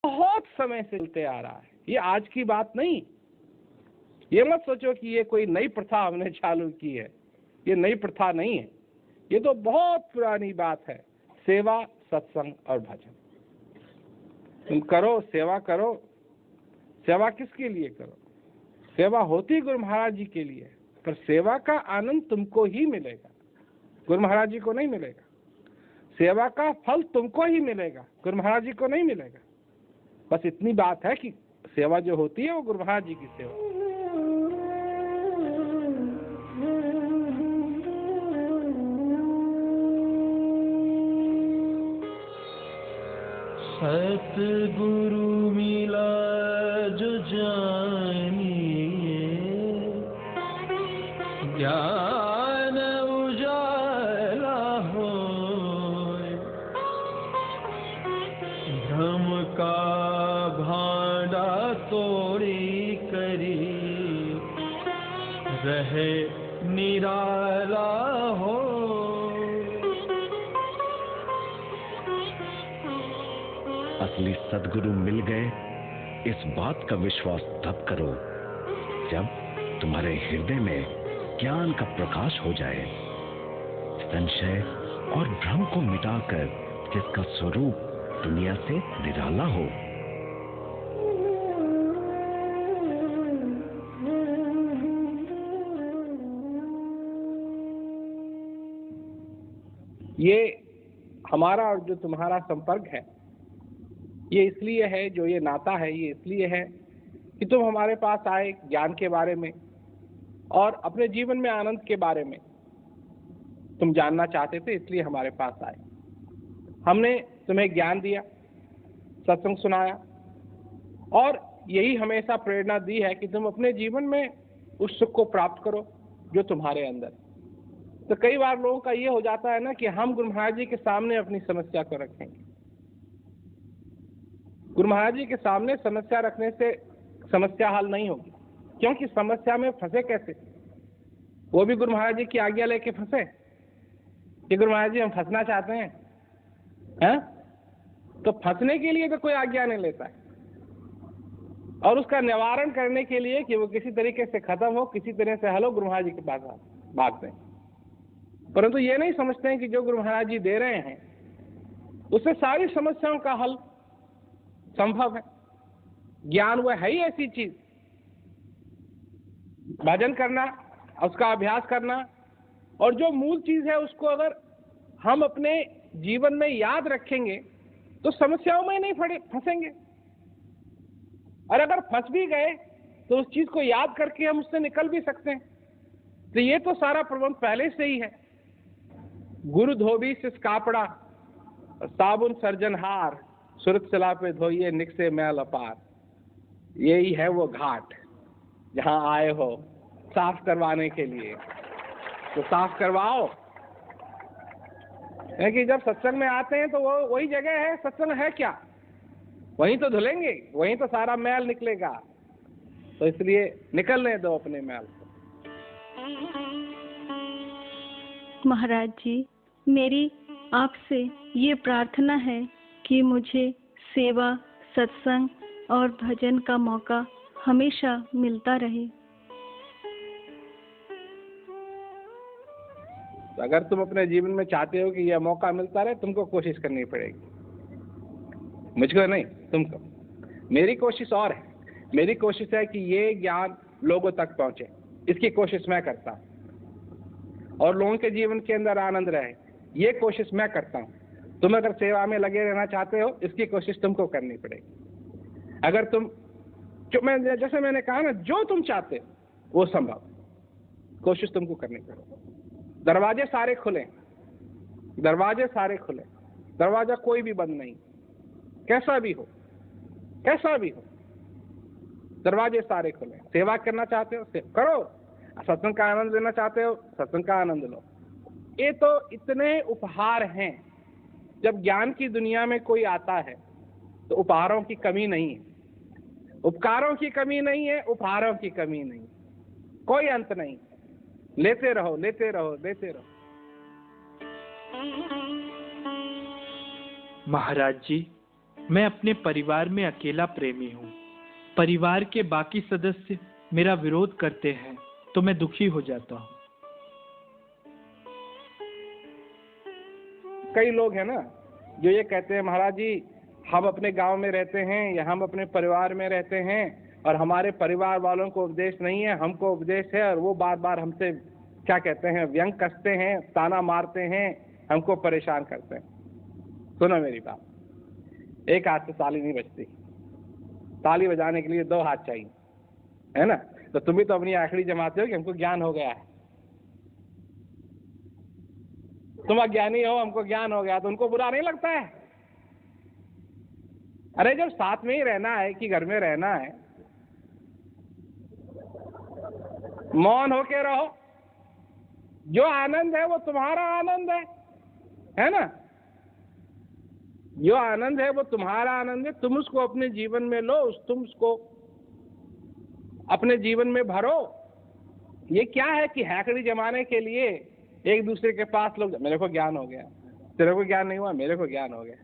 बहुत समय से चलते आ रहा है, ये आज की बात नहीं। ये मत सोचो कि ये कोई नई प्रथा हमने चालू की है, ये नई प्रथा नहीं है, ये तो बहुत पुरानी बात है। सेवा, सत्संग और भजन तुम करो, सेवा करो। सेवा किसके लिए करो? सेवा होती गुरु महाराज जी के लिए, पर सेवा का आनंद तुमको ही मिलेगा, गुरु महाराज जी को नहीं मिलेगा। सेवा का फल तुमको ही मिलेगा, गुरु महाराज जी को नहीं मिलेगा। बस इतनी बात है कि सेवा जो होती है वो गुरु महाराज जी की सेवा। सतगुरु मिला जो जानिए, ज्ञान उजाला होए, भ्रम का भांडा तोड़ी करी, रहे निराला हो। असली सद्गुरु मिल गए, इस बात का विश्वास तब करो जब तुम्हारे हृदय में ज्ञान का प्रकाश हो जाए, संशय और भ्रम को मिटाकर जिसका स्वरूप दुनिया से निराला हो। ये हमारा और जो तुम्हारा संपर्क है, ये इसलिए है, जो ये नाता है ये इसलिए है कि तुम हमारे पास आए ज्ञान के बारे में और अपने जीवन में आनंद के बारे में तुम जानना चाहते थे, इसलिए हमारे पास आए। हमने तुम्हें ज्ञान दिया, सत्संग सुनाया और यही हमेशा प्रेरणा दी है कि तुम अपने जीवन में उस सुख को प्राप्त करो जो तुम्हारे अंदर। तो कई बार लोगों का ये हो जाता है ना कि हम गुरु महाराज जी के सामने अपनी समस्या को रखेंगे। गुरु महाराज जी के सामने समस्या रखने से समस्या हल नहीं होगी, क्योंकि समस्या में फंसे कैसे? वो भी गुरु महाराज जी की आज्ञा लेके फंसे कि गुरु महाराज जी हम फंसना चाहते हैं, हैं? तो फंसने के लिए तो कोई आज्ञा नहीं लेता है, और उसका निवारण करने के लिए कि वो किसी तरीके से खत्म हो, किसी तरह से हल हो, गुरु महाराज जी के पास भागते हैं। परंतु ये नहीं समझते हैं कि जो गुरु महाराज जी दे रहे हैं उससे सारी समस्याओं का हल संभव है। ज्ञान वह है ही ऐसी चीज, भजन करना, उसका अभ्यास करना, और जो मूल चीज है उसको अगर हम अपने जीवन में याद रखेंगे तो समस्याओं में नहीं फंसेंगे, और अगर फंस भी गए तो उस चीज को याद करके हम उससे निकल भी सकते हैं। तो ये तो सारा प्रबंध पहले से ही है। गुरु धोबी सिस कापड़ा, साबुन सर्जनहार, सुरत चला पे धोइए निकसे मैल अपार। यही है वो घाट जहां आए हो साफ करवाने के लिए, तो साफ करवाओ। कि जब सत्संग में आते हैं तो वो वही जगह है, सत्संग है क्या, वहीं तो धुलेंगे, वहीं तो सारा मैल निकलेगा। तो इसलिए निकलने दो अपने मैल को। महाराज जी, मेरी आपसे ये प्रार्थना है कि मुझे सेवा, सत्संग और भजन का मौका हमेशा मिलता रहे। तो अगर तुम अपने जीवन में चाहते हो कि यह मौका मिलता रहे, तुमको कोशिश करनी पड़ेगी, मुझको नहीं, तुमको। मेरी कोशिश और है, मेरी कोशिश है कि ये ज्ञान लोगों तक पहुंचे, इसकी कोशिश मैं करता हूं, और लोगों के जीवन के अंदर आनंद रहे, ये कोशिश मैं करता हूं। तुम अगर सेवा में लगे रहना चाहते हो, इसकी कोशिश तुमको करनी पड़ेगी। अगर तुम जैसे मैंने कहा ना, जो तुम चाहते हो वो संभव, कोशिश तुमको करनी पड़ेगी। दरवाजे सारे खुले, दरवाजे सारे खुले, दरवाजा कोई भी बंद नहीं, कैसा भी हो, कैसा भी हो, दरवाजे सारे खुले। सेवा करना चाहते हो करो, सत्संग का आनंद लेना चाहते हो सत्संग का आनंद लो। ये तो इतने उपहार हैं। जब ज्ञान की दुनिया में कोई आता है तो उपहारों की कमी नहीं है, उपकारों की कमी नहीं है, उपहारों की कमी नहीं, कोई अंत नहीं। लेते रहो, लेते रहो, लेते रहो। महाराज जी, मैं अपने परिवार में अकेला प्रेमी हूँ। परिवार के बाकी सदस्य मेरा विरोध करते हैं तो मैं दुखी हो जाता हूँ। कई लोग हैं ना जो ये कहते हैं, महाराज जी हम अपने गांव में रहते हैं या हम अपने परिवार में रहते हैं और हमारे परिवार वालों को उपदेश नहीं है, हमको उपदेश है, और वो बार बार हमसे क्या कहते हैं, व्यंग कसते हैं, ताना मारते हैं, हमको परेशान करते हैं। सुनो मेरी बात, एक हाथ से ताली नहीं बजती, ताली बजाने के लिए दो हाथ चाहिए, है ना। तो तुम भी तो अपनी आखिरी जमाते हो कि हमको ज्ञान हो गया है। तुम अज्ञानी हो, हमको ज्ञान हो गया, तो उनको बुरा नहीं लगता है? अरे जब साथ में ही रहना है कि घर में रहना है, मौन होके रहो। जो आनंद है वो तुम्हारा आनंद है ना। जो आनंद है वो तुम्हारा आनंद है, तुम उसको अपने जीवन में लो, तुम उसको अपने जीवन में भरो। ये क्या है कि हैकड़ी जमाने के लिए एक दूसरे के पास लोग, मेरे को ज्ञान हो गया, तेरे को ज्ञान नहीं हुआ, मेरे को ज्ञान हो गया।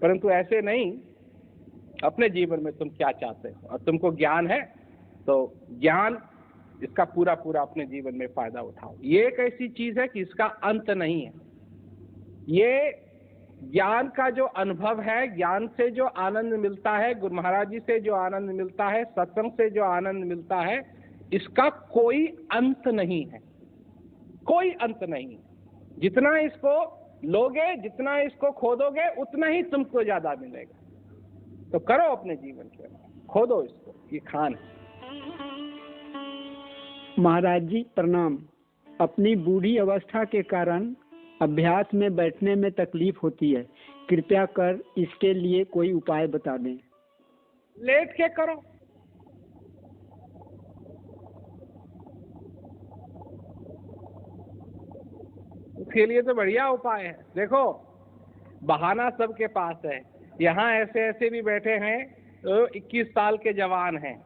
परंतु ऐसे नहीं, अपने जीवन में तुम क्या चाहते हो और तुमको ज्ञान है तो ज्ञान इसका पूरा पूरा अपने जीवन में फायदा उठाओ। ये एक ऐसी चीज है कि इसका अंत नहीं है। ये ज्ञान का जो अनुभव है, ज्ञान से जो आनंद मिलता है, गुरु महाराज जी से जो आनंद मिलता है, सत्संग से जो आनंद मिलता है, इसका कोई अंत नहीं है, कोई अंत नहीं। जितना इसको लोगे, जितना इसको खोदोगे, उतना ही तुमको ज्यादा मिलेगा। तो करो अपने जीवन के अंदर, खोदो इसको, ये खान है। महाराज जी प्रणाम। अपनी बूढ़ी अवस्था के कारण अभ्यास में बैठने में तकलीफ होती है, कृपया कर इसके लिए कोई उपाय बता दें। लेट के करो। उसके लिए तो बढ़िया उपाय है। देखो, बहाना सबके पास है। यहाँ ऐसे ऐसे भी बैठे हैं तो 21 साल के जवान हैं,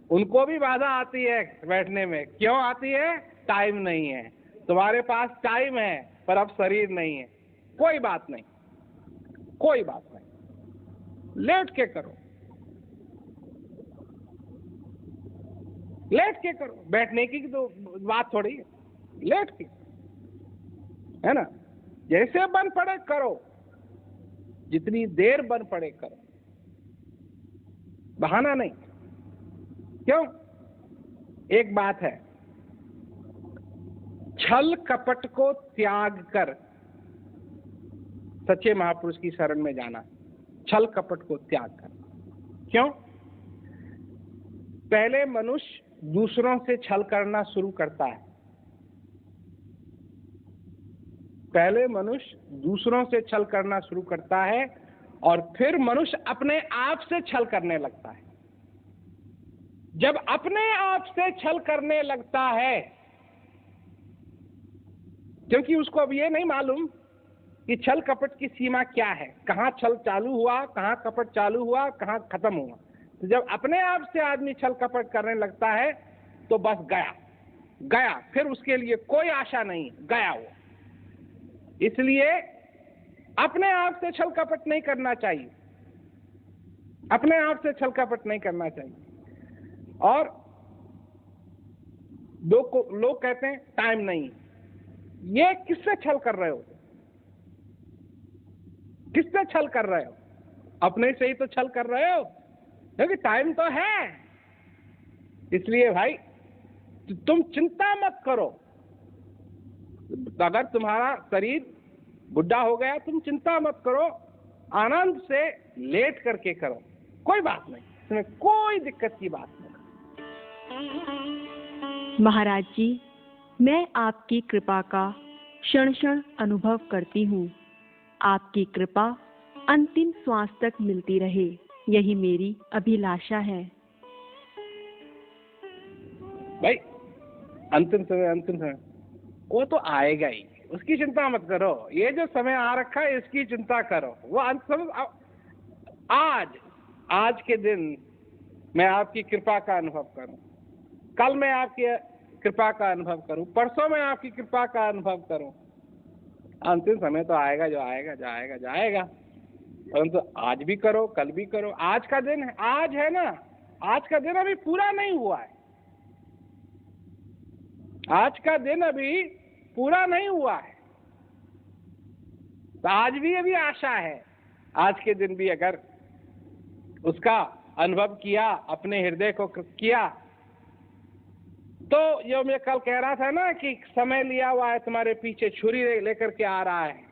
उनको भी बाधा आती है बैठने में। क्यों आती है? टाइम नहीं है। तुम्हारे पास टाइम है पर अब शरीर नहीं है। कोई बात नहीं, कोई बात नहीं, लेट के करो, लेट के करो। बैठने की तो बात थोड़ी है, लेट के, है ना। जैसे बन पड़े करो, जितनी देर बन पड़े करो, बहाना नहीं। क्यों? एक बात है, छल कपट को त्याग कर सच्चे महापुरुष की शरण में जाना। छल कपट को त्याग कर। क्यों? पहले मनुष्य दूसरों से छल करना शुरू करता है। पहले मनुष्य दूसरों से छल करना शुरू करता है और फिर मनुष्य अपने आप से छल करने लगता है। जब अपने आप से छल करने लगता है, क्योंकि उसको अब ये नहीं मालूम कि छल कपट की सीमा क्या है, कहाँ छल चालू हुआ, कहाँ कपट चालू हुआ, कहाँ खत्म हुआ। तो जब अपने आप से आदमी छल कपट करने लगता है तो बस गया गया, फिर उसके लिए कोई आशा नहीं, गया वो। इसलिए अपने आप से छल कपट नहीं करना चाहिए, अपने आप से छल कपट नहीं करना चाहिए। और लोग कहते हैं टाइम नहीं। ये किससे छल कर रहे हो? किससे छल कर रहे हो? अपने से ही तो छल कर रहे हो, क्योंकि टाइम तो है। इसलिए भाई तुम चिंता मत करो। अगर तुम्हारा शरीर बुढ़ा हो गया, तुम चिंता मत करो, आनंद से लेट करके करो, कोई बात नहीं, इसमें कोई दिक्कत की बात नहीं। महाराज जी, मैं आपकी कृपा का क्षण क्षण अनुभव करती हूँ। आपकी कृपा अंतिम श्वास तक मिलती रहे, यही मेरी अभिलाषा है। भाई अंतिम समय वो तो आएगा ही, उसकी चिंता मत करो। ये जो समय आ रखा है इसकी चिंता करो। वो अंतिम, आज के दिन मैं आपकी कृपा का अनुभव करूं, कल मैं आपकी कृपा का अनुभव करूं, परसों मैं आपकी कृपा का अनुभव करूं। अंतिम समय तो आएगा, जो आएगा जाएगा। परंतु आज भी करो, कल भी करो। आज का दिन है, आज है ना, आज का दिन अभी पूरा नहीं हुआ है, आज का दिन अभी पूरा नहीं हुआ है, तो आज भी अभी आशा है। आज के दिन भी अगर उसका अनुभव किया, अपने हृदय को किया, तो जो मैं कल कह रहा था ना कि समय लिया हुआ है, तुम्हारे पीछे छुरी लेकर के आ रहा है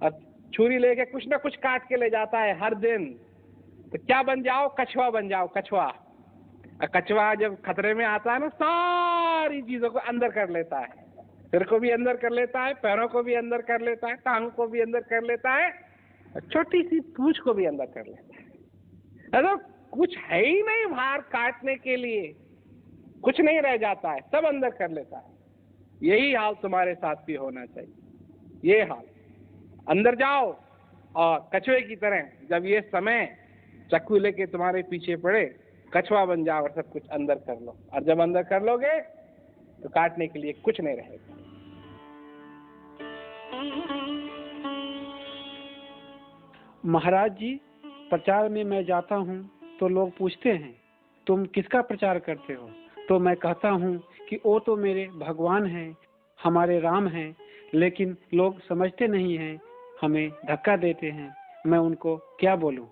और छुरी लेके कुछ ना कुछ काट के ले जाता है हर दिन। तो क्या बन जाओ? कछुआ बन जाओ, कछुआ। कछुआ जब खतरे में आता है ना, सारी चीजों को अंदर कर लेता है, सिर को भी अंदर कर लेता है, पैरों को भी अंदर कर लेता है, टांग को भी अंदर कर लेता है, छोटी सी पूंछ को भी अंदर कर लेता है। तो कुछ है ही नहीं बाहर काटने के लिए, कुछ नहीं रह जाता है, सब अंदर कर लेता है। यही हाल तुम्हारे साथ भी होना चाहिए। ये हाल, अंदर जाओ और कछुए की तरह जब ये समय चाकू लेके तुम्हारे पीछे पड़े, कछुआ बन जाओ और सब कुछ अंदर कर लो। और जब अंदर कर लोगे तो काटने के लिए कुछ नहीं रहेगा। महाराज जी, प्रचार में मैं जाता हूँ तो लोग पूछते हैं तुम किसका प्रचार करते हो? तो मैं कहता हूँ कि वो तो मेरे भगवान हैं, हमारे राम हैं, लेकिन लोग समझते नहीं हैं, हमें धक्का देते हैं। मैं उनको क्या बोलूं?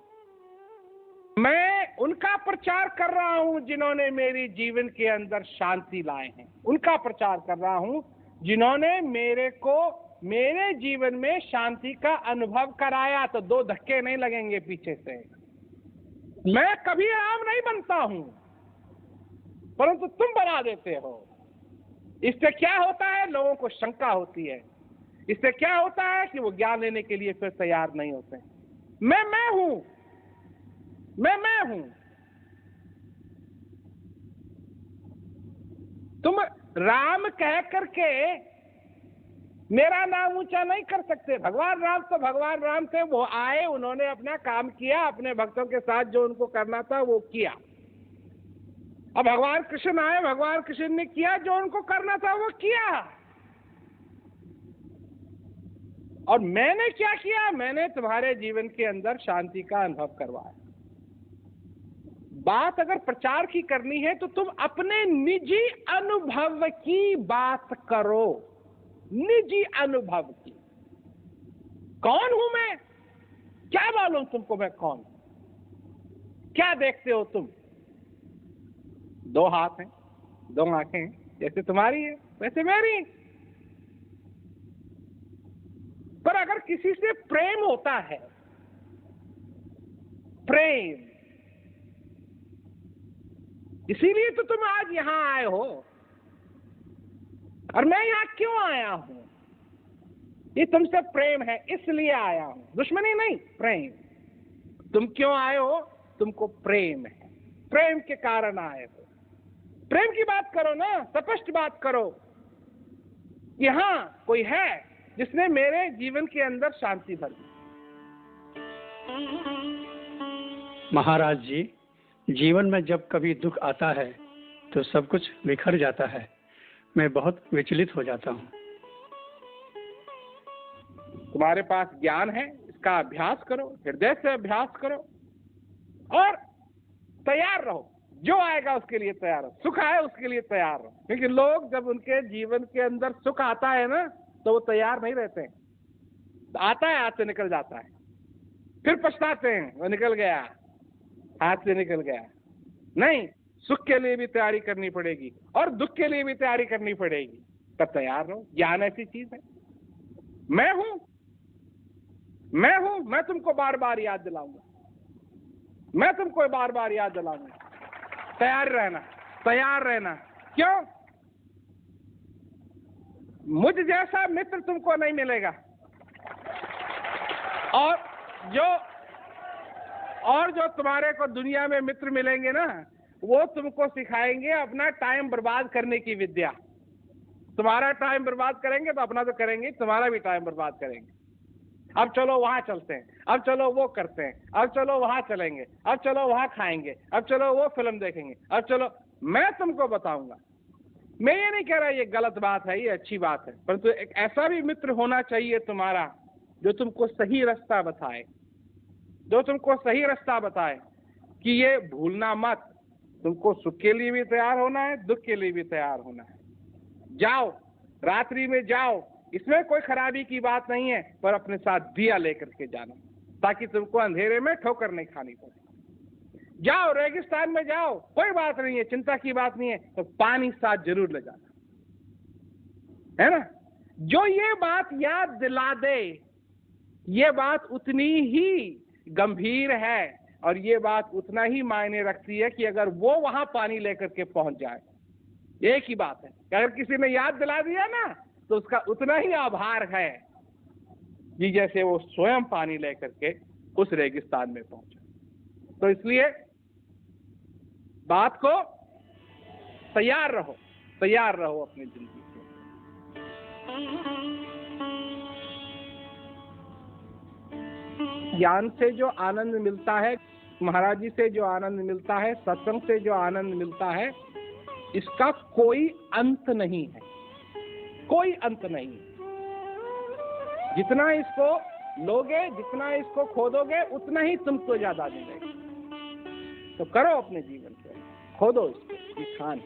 मैं उनका प्रचार कर रहा हूं जिन्होंने मेरे जीवन के अंदर शांति लाए हैं, उनका प्रचार कर रहा हूं जिन्होंने मेरे को मेरे जीवन में शांति का अनुभव कराया। तो दो धक्के नहीं लगेंगे पीछे से। मैं कभी राम नहीं बनता हूं, परंतु तुम बना देते हो। इससे क्या होता है? लोगों को शंका होती है। इससे क्या होता है कि वो ज्ञान लेने के लिए फिर तैयार नहीं होते। मैं हूं, मैं हूं। तुम राम कह करके मेरा नाम ऊंचा नहीं कर सकते। भगवान राम तो भगवान राम थे, वो आए, उन्होंने अपना काम किया, अपने भक्तों के साथ जो उनको करना था वो किया। अब भगवान कृष्ण आए, भगवान कृष्ण ने किया जो उनको करना था वो किया। और मैंने क्या किया? मैंने तुम्हारे जीवन के अंदर शांति का अनुभव करवाया। बात अगर प्रचार की करनी है तो तुम अपने निजी अनुभव की बात करो, निजी अनुभव की। कौन हूं मैं? क्या मालूम तुमको मैं कौन? क्या देखते हो तुम? दो हाथ हैं, दो आंखें हैं, जैसे तुम्हारी है वैसे मेरी। पर अगर किसी से प्रेम होता है, प्रेम, इसीलिए तो तुम आज यहां आए हो। और मैं यहां क्यों आया हूं? ये तुमसे प्रेम है इसलिए आया हूं, दुश्मनी नहीं, प्रेम। तुम क्यों आए हो? तुमको प्रेम है, प्रेम के कारण आए हो। प्रेम की बात करो ना, स्पष्ट बात करो। यहां कोई है जिसने मेरे जीवन के अंदर शांति भर दी। महाराज जी, जीवन में जब कभी दुख आता है तो सब कुछ बिखर जाता है। मैं बहुत विचलित हो जाता हूँ। तुम्हारे पास ज्ञान है, इसका अभ्यास करो, हृदय से अभ्यास करो और तैयार रहो। जो आएगा उसके लिए तैयार रहो, सुख आए उसके लिए तैयार रहो। क्योंकि लोग जब उनके जीवन के अंदर सुख आता है ना तो वो तैयार नहीं रहते हैं। तो आता है, हाथ से निकल जाता है, फिर पछताते हैं, वो निकल गया, हाथ से निकल गया। नहीं, सुख के लिए भी तैयारी करनी पड़ेगी और दुख के लिए भी तैयारी करनी पड़ेगी। तब तैयार रहो। ज्ञान ऐसी चीज है। मैं हूं, मैं तुमको बार बार याद दिलाऊंगा, मैं तुमको बार बार याद दिलाऊंगा। तैयार रहना, तैयार रहना। क्यों? मुझ जैसा मित्र तुमको नहीं मिलेगा। और जो तुम्हारे को दुनिया में मित्र मिलेंगे ना, वो तुमको सिखाएंगे अपना टाइम बर्बाद करने की विद्या। तुम्हारा टाइम बर्बाद करेंगे तो अपना तो करेंगे, तुम्हारा भी टाइम बर्बाद करेंगे। अब चलो वहां चलते हैं, अब चलो वो करते हैं, अब चलो वहां चलेंगे, अब चलो वहां खाएंगे, अब चलो वो फिल्म देखेंगे, अब चलो। मैं तुमको बताऊंगा। मैं ये नहीं कह रहा ये गलत बात है, ये अच्छी बात है, परंतु एक ऐसा भी मित्र होना चाहिए तुम्हारा जो तुमको सही रास्ता बताए, जो तुमको सही रास्ता बताए कि ये भूलना मत, तुमको सुख के लिए भी तैयार होना है, दुख के लिए भी तैयार होना है। जाओ, रात्रि में जाओ, इसमें कोई खराबी की बात नहीं है, पर अपने साथ दिया लेकर के जाना ताकि तुमको अंधेरे में ठोकर नहीं खानी पड़े। जाओ, रेगिस्तान में जाओ, कोई बात नहीं है, चिंता की बात नहीं है, तो पानी साथ जरूर ले जाना, है ना। जो ये बात याद दिला दे, ये बात उतनी ही गंभीर है और ये बात उतना ही मायने रखती है कि अगर वो वहां पानी लेकर के पहुंच जाए। एक ही बात है कि अगर किसी ने याद दिला दिया ना तो उसका उतना ही आभार है कि जैसे वो स्वयं पानी लेकर के उस रेगिस्तान में पहुंचे। तो इसलिए बात को तैयार रहो अपनी जिंदगी से। ज्ञान से जो आनंद मिलता है, महाराज जी से जो आनंद मिलता है, सत्संग से जो आनंद मिलता है, इसका कोई अंत नहीं है, कोई अंत नहीं। जितना इसको लोगे, जितना इसको खोदोगे, उतना ही तुमको ज्यादा मिलेगा। तो करो अपने जीवन से, खोदो इसको, ये खान।